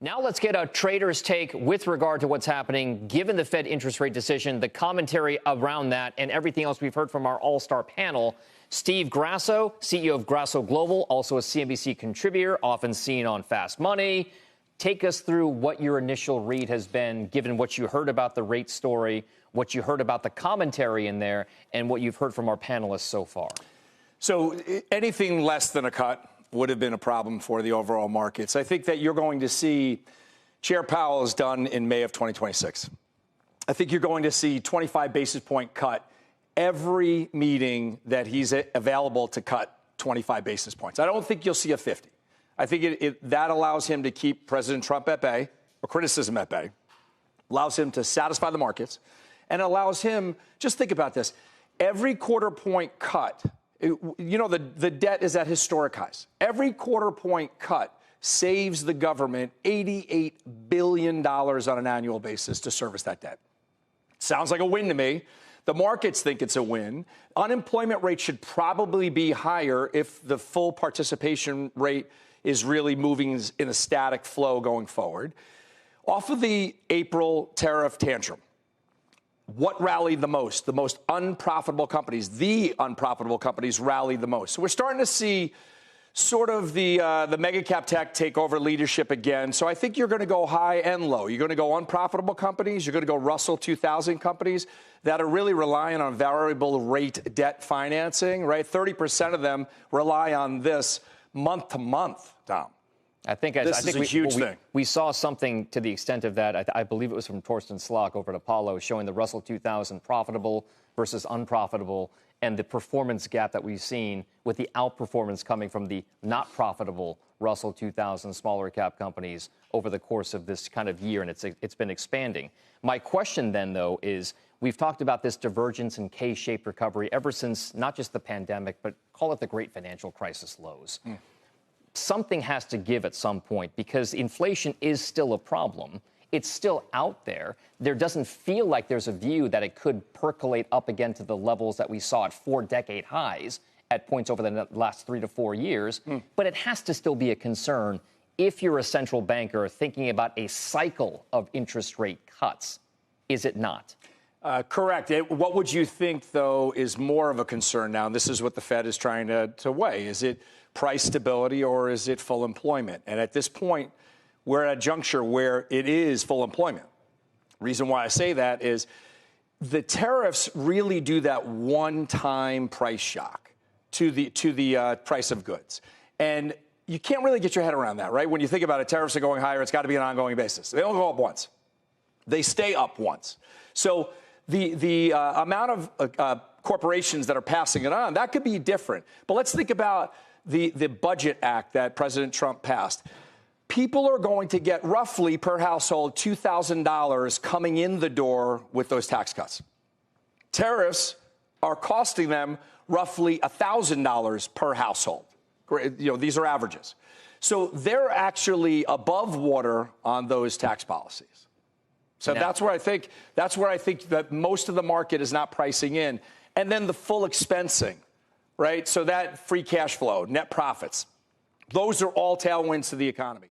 Now let's get a trader's take with regard to what's happening, given the Fed interest rate decision, the commentary around that, and everything else we've heard from our all-star panel. Steve Grasso, CEO of Grasso Global, also a CNBC contributor, often seen on Fast Money. Take us through what your initial read has been, given what you heard about the rate story, what you heard about the commentary in there, and what you've heard from our panelists so far. So anything less than a cut would have been a problem for the overall markets. I think that you're going to see Chair Powell is done in May of 2026. I think you're going to see 25 basis point cut every meeting that he's available to cut 25 basis points. I don't think you'll see a 50. I think that allows him to keep President Trump at bay, or criticism at bay, allows him to satisfy the markets, and allows him, just think about this, every quarter point cut, the debt is at historic highs. Every quarter point cut saves the government $88 billion on an annual basis to service that debt. Sounds like a win to me. The markets think it's a win. Unemployment rate should probably be higher if the full participation rate is really moving in a static flow going forward. Off of the April tariff tantrum, what rallied the most? The most unprofitable companies, the unprofitable companies rallied the most. So we're starting to see sort of the mega cap tech take over leadership again. So I think you're going to go high and low. You're going to go unprofitable companies. You're going to go Russell 2000 companies that are really relying on variable rate debt financing, right? 30% of them rely on this month to month, Dom. I think we saw something to the extent of that. I believe it was from Torsten Slok over at Apollo, showing the Russell 2000 profitable versus unprofitable, and the performance gap that we've seen with the outperformance coming from the not profitable Russell 2000 smaller cap companies over the course of this kind of year, and it's been expanding. My question then, though, is we've talked about this divergence and K-shaped recovery ever since not just the pandemic, but call it the great financial crisis lows. Something has to give at some point because inflation is still a problem. It's still out there. There doesn't feel like there's a view that it could percolate up again to the levels that we saw at 4-decade highs at points over the last 3 to 4 years. But it has to still be a concern if you're a central banker thinking about a cycle of interest rate cuts. Is it not? Correct. What would you think, though, is more of a concern now? And this is what the Fed is trying to weigh. Is it price stability or is it full employment? And at this point, we're at a juncture where it is full employment. Reason why I say that is the tariffs really do that one-time price shock to the price of goods. And you can't really get your head around that, right? When you think about it, tariffs are going higher. It's got to be an ongoing basis. They don't go up once. They stay up once. So the amount of corporations that are passing it on, that could be different. But let's think about the Budget Act that President Trump passed. People are going to get roughly per household $2,000 coming in the door with those tax cuts. Tariffs are costing them roughly $1,000 per household. These are averages. So they're actually above water on those tax policies. So that's where I think that most of the market is not pricing in. And then the full expensing, right? So that free cash flow, net profits, those are all tailwinds to the economy.